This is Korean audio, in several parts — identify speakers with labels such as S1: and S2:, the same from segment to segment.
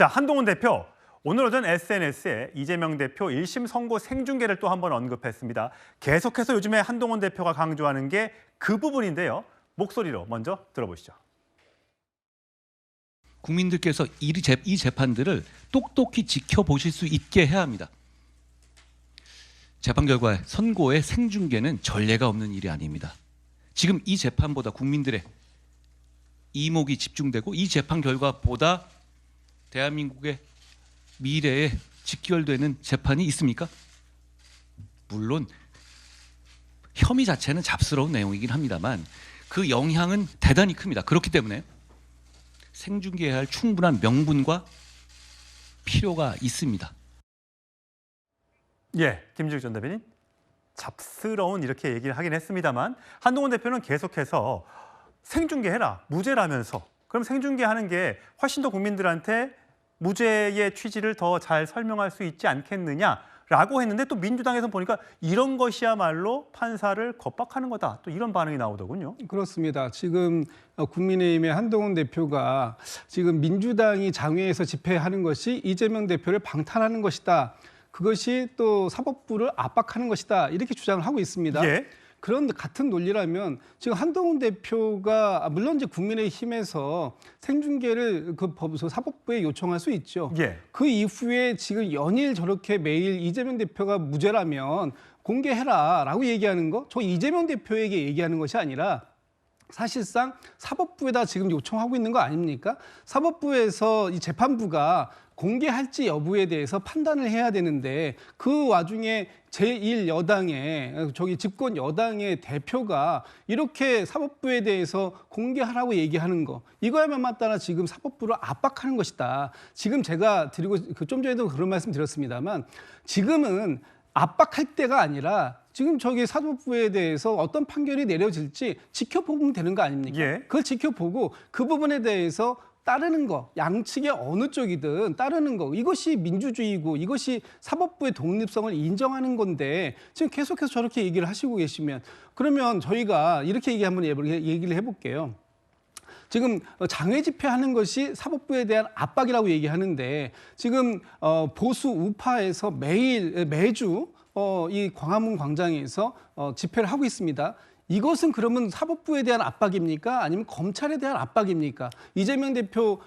S1: 자, 한동훈 대표 오늘 오전 SNS에 이재명 대표 1심 선고 생중계를 또 한 번 언급했습니다. 계속해서 요즘에 한동훈 대표가 강조하는 게 그 부분인데요. 목소리로 먼저 들어보시죠.
S2: 국민들께서 이 재판들을 똑똑히 지켜보실 수 있게 해야 합니다. 재판 결과의 선고의 생중계는 전례가 없는 일이 아닙니다. 지금 이 재판보다 국민들의 이목이 집중되고 이 재판 결과보다 대한민국의 미래에 직결되는 재판이 있습니까? 물론 혐의 자체는 잡스러운 내용이긴 합니다만 그 영향은 대단히 큽니다. 그렇기 때문에 생중계해야 할 충분한 명분과 필요가 있습니다.
S1: 예, 김주익 전 대변인. 잡스러운 이렇게 얘기를 하긴 했습니다만 한동훈 대표는 계속해서 생중계해라, 무죄라면서 그럼 생중계하는 게 훨씬 더 국민들한테 무죄의 취지를 더 잘 설명할 수 있지 않겠느냐라고 했는데 또 민주당에서 보니까 이런 것이야말로 판사를 겁박하는 거다. 또 이런 반응이 나오더군요.
S3: 그렇습니다. 지금 국민의힘의 한동훈 대표가 지금 민주당이 장외에서 집회하는 것이 이재명 대표를 방탄하는 것이다. 그것이 또 사법부를 압박하는 것이다. 이렇게 주장을 하고 있습니다.
S1: 예.
S3: 그런데 같은 논리라면 지금 한동훈 대표가 물론 이제 국민의힘에서 생중계를 그 사법부에 요청할 수 있죠.
S1: 예.
S3: 그 이후에 지금 연일 저렇게 매일 이재명 대표가 무죄라면 공개해라라고 얘기하는 거, 저 이재명 대표에게 얘기하는 것이 아니라 사실상 사법부에다 지금 요청하고 있는 거 아닙니까? 사법부에서 이 재판부가 공개할지 여부에 대해서 판단을 해야 되는데 그 와중에 제1여당의 집권 여당의 대표가 이렇게 사법부에 대해서 공개하라고 얘기하는 거 이거야말로 따라 지금 사법부를 압박하는 것이다. 지금 제가 좀 전에도 그런 말씀 드렸습니다만 지금은 압박할 때가 아니라 지금 사법부에 대해서 어떤 판결이 내려질지 지켜보면 되는 거 아닙니까?
S1: 예.
S3: 그걸 지켜보고 그 부분에 대해서 따르는 거, 양측의 어느 쪽이든 따르는 거, 이것이 민주주의고 이것이 사법부의 독립성을 인정하는 건데 지금 계속해서 저렇게 얘기를 하시고 계시면 그러면 저희가 이렇게 얘기를 해볼게요. 지금 장외 집회하는 것이 사법부에 대한 압박이라고 얘기하는데 지금 보수 우파에서 매주 이 광화문 광장에서 집회를 하고 있습니다. 이것은 그러면 사법부에 대한 압박입니까? 아니면 검찰에 대한 압박입니까? 이재명 대표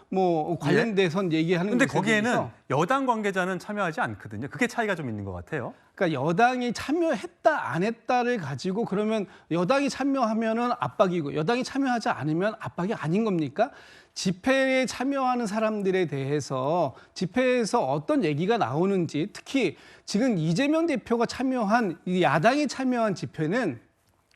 S3: 관련돼서 얘기하는
S1: 근데
S3: 것에
S1: 거기에는
S3: 대해서
S1: 여당 관계자는 참여하지 않거든요. 그게 차이가 좀 있는 것 같아요.
S3: 그러니까 여당이 참여했다 안 했다를 가지고 그러면 여당이 참여하면은 압박이고 여당이 참여하지 않으면 압박이 아닌 겁니까? 집회에 참여하는 사람들에 대해서 집회에서 어떤 얘기가 나오는지 특히 지금 이재명 대표가 참여한 야당이 참여한 집회는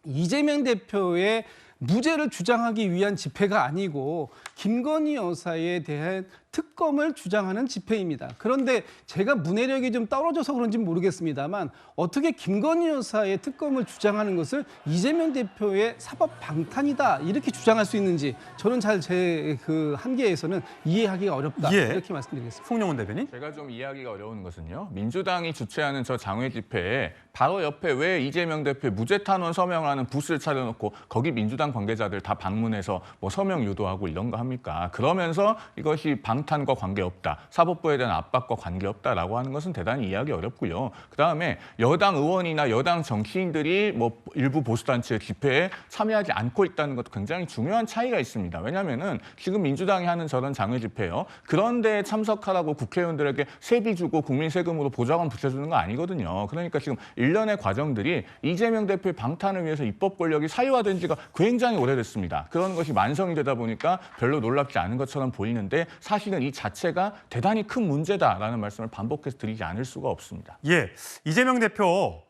S3: 이재명 대표의 무죄를 주장하기 위한 집회가 아니고 김건희 여사에 대한 특검을 주장하는 집회입니다. 그런데 제가 문해력이 좀 떨어져서 그런지 모르겠습니다만 어떻게 김건희 여사의 특검을 주장하는 것을 이재명 대표의 사법 방탄이다 이렇게 주장할 수 있는지 저는 잘 제 한계에서는 이해하기가 어렵다
S1: 예.
S3: 이렇게 말씀드리겠습니다.
S1: 송영훈 대변인.
S4: 제가 좀 이해하기가 어려운 것은요. 민주당이 주최하는 저 장외 집회에 바로 옆에 왜 이재명 대표의 무죄 탄원 서명하는 부스를 차려놓고 거기 민주당 관계자들 다 방문해서 서명 유도하고 이런 거 합니까? 그러면서 이것이 방탄과 관계없다. 사법부에 대한 압박과 관계없다라고 하는 것은 대단히 이해하기 어렵고요. 그다음에 여당 의원이나 여당 정치인들이 일부 보수단체 집회에 참여하지 않고 있다는 것도 굉장히 중요한 차이가 있습니다. 왜냐하면은 지금 민주당이 하는 저런 장외 집회요. 그런데 참석하라고 국회의원들에게 세비 주고 국민 세금으로 보좌관 붙여주는 거 아니거든요. 그러니까 지금 일련의 과정들이 이재명 대표의 방탄을 위해서 입법 권력이 사유화된 지가 굉장히 오래됐습니다. 그런 것이 만성이 되다 보니까 별로 놀랍지 않은 것처럼 보이는데 사실은 이 자체가 대단히 큰 문제다라는 말씀을 반복해서 드리지 않을 수가 없습니다.
S1: 예, 이재명 대표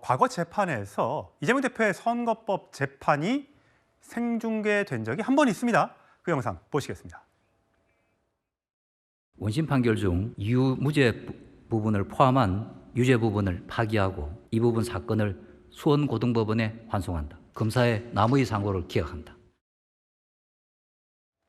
S1: 과거 재판에서 이재명 대표의 선거법 재판이 생중계된 적이 한 번 있습니다. 그 영상 보시겠습니다.
S5: 원심 판결 중 이유 무죄 부분을 포함한 유죄 부분을 파기하고 이 부분 사건을 수원고등법원에 환송한다. 검사의 남의 상고를 기각한다.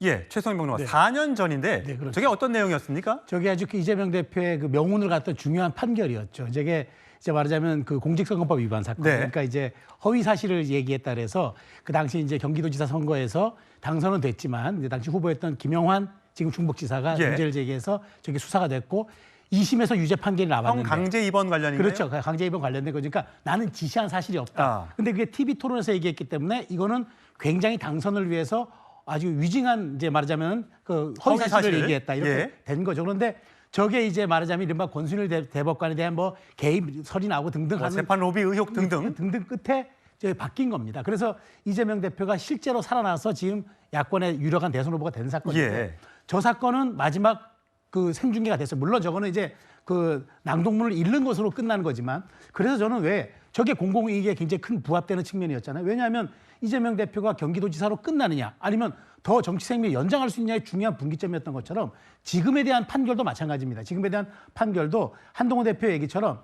S1: 예, 최성희 평론가.
S6: 네.
S1: 4년 전인데
S6: 네, 그렇죠.
S1: 저게 어떤 내용이었습니까?
S6: 저게 아주 이재명 대표의 그 명운을 갖던 중요한 판결이었죠. 저게 이제 말하자면 그 공직선거법 위반 사건.
S1: 네.
S6: 그러니까 이제 허위 사실을 얘기했다 그래서 그 당시 이제 경기도지사 선거에서 당선은 됐지만 이제 당시 후보였던 김영환 지금 중복지사가
S1: 예.
S6: 문제를 제기해서 저게 수사가 됐고 2심에서 유죄 판결이 나왔는데
S1: 강제 입원 관련인가요?
S6: 그렇죠. 강제 입원 관련된 거니까 나는 지시한 사실이 없다.
S1: 아.
S6: 근데 그게 TV 토론에서 얘기했기 때문에 이거는 굉장히 당선을 위해서 아주 위증한 이제 말하자면 그 허위 사실을
S1: 사실.
S6: 얘기했다 이렇게
S1: 예.
S6: 된 거죠. 그런데 저게 이제 말하자면 이른바 권순일 대법관에 대한 뭐 개입 설이 나오고 등등 하는
S1: 재판 로비 의혹 등등.
S6: 끝에 이제 바뀐 겁니다. 그래서 이재명 대표가 실제로 살아나서 지금 야권의 유력한 대선 후보가 된 사건인데
S1: 예.
S6: 저 사건은 마지막 그 생중계가 됐어요. 물론 저거는 이제 그 낭독문을 읽는 것으로 끝나는 거지만 그래서 저는 왜 저게 공공이익에 굉장히 큰 부합되는 측면이었잖아요. 왜냐하면 이재명 대표가 경기도지사로 끝나느냐 아니면 더 정치 생명을 연장할 수 있냐의 중요한 분기점이었던 것처럼 지금에 대한 판결도 마찬가지입니다. 지금에 대한 판결도 한동훈 대표 얘기처럼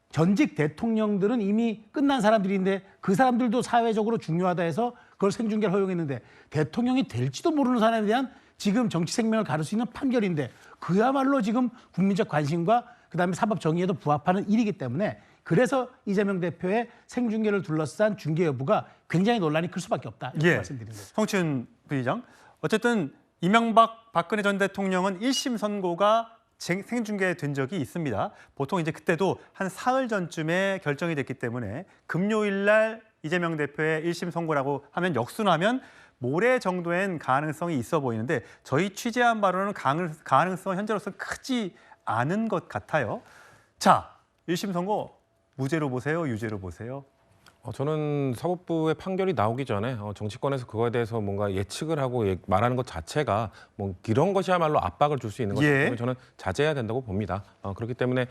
S6: 전직 대통령들은 이미 끝난 사람들인데 그 사람들도 사회적으로 중요하다 해서 그걸 생중계를 허용했는데 대통령이 될지도 모르는 사람에 대한 지금 정치 생명을 가를 수 있는 판결인데 그야말로 지금 국민적 관심과 그다음에 사법 정의에도 부합하는 일이기 때문에 그래서 이재명 대표의 생중계를 둘러싼 중계 여부가 굉장히 논란이 클 수밖에 없다 이렇게
S1: 예.
S6: 말씀드리는 거죠.
S1: 성춘 부의장. 어쨌든 이명박 박근혜 전 대통령은 1심 선고가 생중계된 적이 있습니다. 보통 이제 그때도 한 사흘 전쯤에 결정이 됐기 때문에 금요일 날 이재명 대표의 1심 선고라고 하면 역순하면 모레 정도엔 가능성이 있어 보이는데 저희 취재한 바로는 가능성 현재로서 크지 않은 것 같아요. 자, 1심 선고 무죄로 보세요, 유죄로 보세요?
S7: 저는 사법부의 판결이 나오기 전에 정치권에서 그거에 대해서 뭔가 예측을 하고 말하는 것 자체가 뭐 이런 것이야말로 압박을 줄 수 있는 것이기 때문에 저는 자제해야 된다고 봅니다. 그렇기 때문에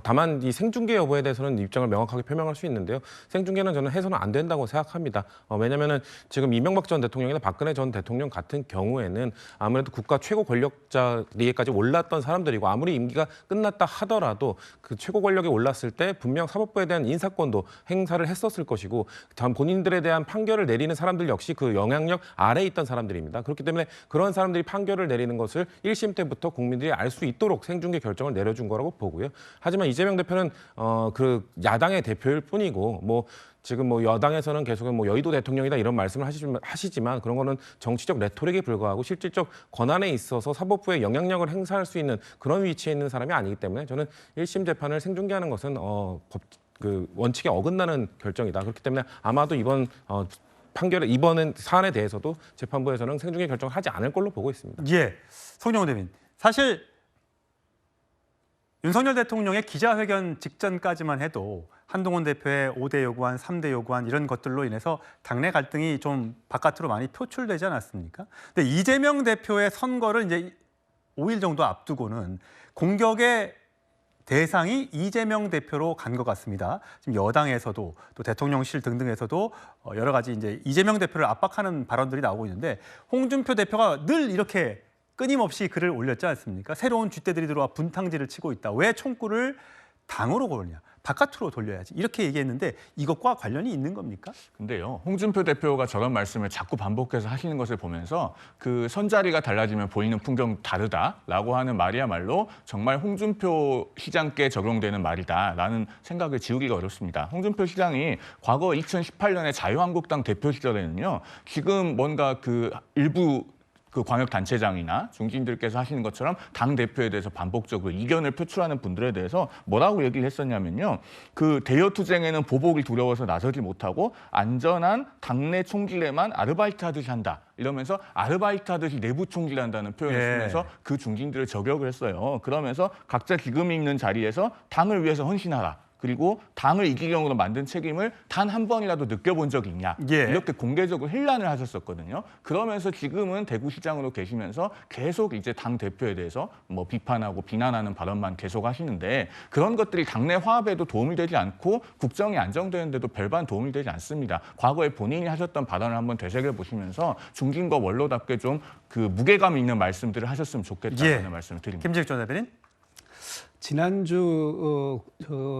S7: 다만 이 생중계 여부에 대해서는 입장을 명확하게 표명할 수 있는데요. 생중계는 저는 해서는 안 된다고 생각합니다. 왜냐하면 지금 이명박 전 대통령이나 박근혜 전 대통령 같은 경우에는 아무래도 국가 최고 권력자리에까지 올랐던 사람들이고 아무리 임기가 끝났다 하더라도 그 최고 권력에 올랐을 때 분명 사법부에 대한 인사권도 행사를 했었을 것이고 다음 본인들에 대한 판결을 내리는 사람들 역시 그 영향력 아래에 있던 사람들입니다. 그렇기 때문에 그런 사람들이 판결을 내리는 것을 1심 때부터 국민들이 알 수 있도록 생중계 결정을 내려준 거라고 보고요. 하지만 이재명 대표는 그 야당의 대표일 뿐이고 뭐 지금 뭐 여당에서는 계속 뭐 여의도 대통령이다 이런 말씀을 하시지만 그런 거는 정치적 레토릭에 불과하고 실질적 권한에 있어서 사법부의 영향력을 행사할 수 있는 그런 위치에 있는 사람이 아니기 때문에 저는 1심 재판을 생중계하는 것은 그 원칙에 어긋나는 결정이다. 그렇기 때문에 아마도 이번 이번 사안에 대해서도 재판부에서는 생중계 결정을 하지 않을 걸로 보고 있습니다.
S1: 예, 송영훈 대변인. 사실 윤석열 대통령의 기자회견 직전까지만 해도 한동훈 대표의 5대 요구안, 3대 요구안 이런 것들로 인해서 당내 갈등이 좀 바깥으로 많이 표출되지 않았습니까? 근데 이재명 대표의 선거를 이제 5일 정도 앞두고는 공격의 대상이 이재명 대표로 간 것 같습니다. 지금 여당에서도 또 대통령실 등등에서도 여러 가지 이제 이재명 대표를 압박하는 발언들이 나오고 있는데 홍준표 대표가 늘 이렇게 끊임없이 글을 올렸지 않습니까? 새로운 쥐떼들이 들어와 분탕질을 치고 있다. 왜 총구를 당으로 고르냐? 바깥으로 돌려야지. 이렇게 얘기했는데 이것과 관련이 있는 겁니까?
S4: 근데요, 홍준표 대표가 저런 말씀을 자꾸 반복해서 하시는 것을 보면서 그 선자리가 달라지면 보이는 풍경 다르다라고 하는 말이야말로 정말 홍준표 시장께 적용되는 말이다라는 생각을 지우기가 어렵습니다. 홍준표 시장이 과거 2018년에 자유한국당 대표 시절에는요, 지금 뭔가 그 일부 그 광역단체장이나 중진들께서 하시는 것처럼 당대표에 대해서 반복적으로 이견을 표출하는 분들에 대해서 뭐라고 얘기를 했었냐면요. 그 대여투쟁에는 보복이 두려워서 나서지 못하고 안전한 당내 총질에만 아르바이트 하듯이 한다. 이러면서 아르바이트 하듯이 내부 총질한다는 표현을 쓰면서 그 중진들을 저격을 했어요. 그러면서 각자 기금이 있는 자리에서 당을 위해서 헌신하라. 그리고 당을 이기경으로 만든 책임을 단 한 번이라도 느껴본 적이 있냐. 이렇게 공개적으로 힐난을 하셨었거든요. 그러면서 지금은 대구시장으로 계시면서 계속 이제 당 대표에 대해서 뭐 비판하고 비난하는 발언만 계속 하시는데 그런 것들이 당내 화합에도 도움이 되지 않고 국정이 안정되는데도 별반 도움이 되지 않습니다. 과거에 본인이 하셨던 발언을 한번 되새겨보시면서 중진과 원로답게 좀 그 무게감 있는 말씀들을 하셨으면 좋겠다는 말씀을 드립니다.
S1: 김재익 전 대변인.
S3: 지난주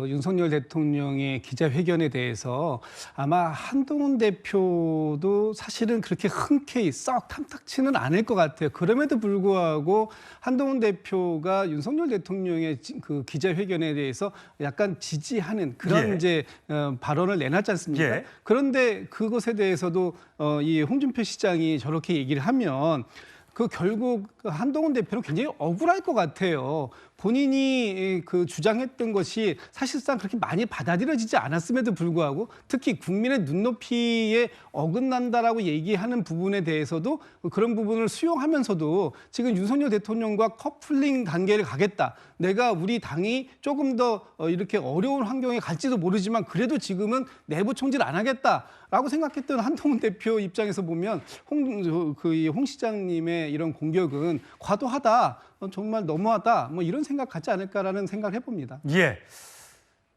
S3: 윤석열 대통령의 기자회견에 대해서 아마 한동훈 대표도 사실은 그렇게 흔쾌히 썩 탐탁치는 않을 것 같아요. 그럼에도 불구하고 한동훈 대표가 윤석열 대통령의 그 기자회견에 대해서 약간 지지하는 그런 이제 발언을 내놨지 않습니까? 그런데 그것에 대해서도 이 홍준표 시장이 저렇게 얘기를 하면 그 결국 한동훈 대표는 굉장히 억울할 것 같아요. 본인이 그 주장했던 것이 사실상 그렇게 많이 받아들여지지 않았음에도 불구하고 특히 국민의 눈높이에 어긋난다라고 얘기하는 부분에 대해서도 그런 부분을 수용하면서도 지금 윤석열 대통령과 커플링 단계를 가겠다. 내가 우리 당이 조금 더 이렇게 어려운 환경에 갈지도 모르지만 그래도 지금은 내부 총질 안 하겠다라고 생각했던 한동훈 대표 입장에서 보면 홍 시장님의 이런 공격은 과도하다, 정말 너무하다, 뭐 이런 생각 같지 않을까라는 생각을 해봅니다.
S1: 예.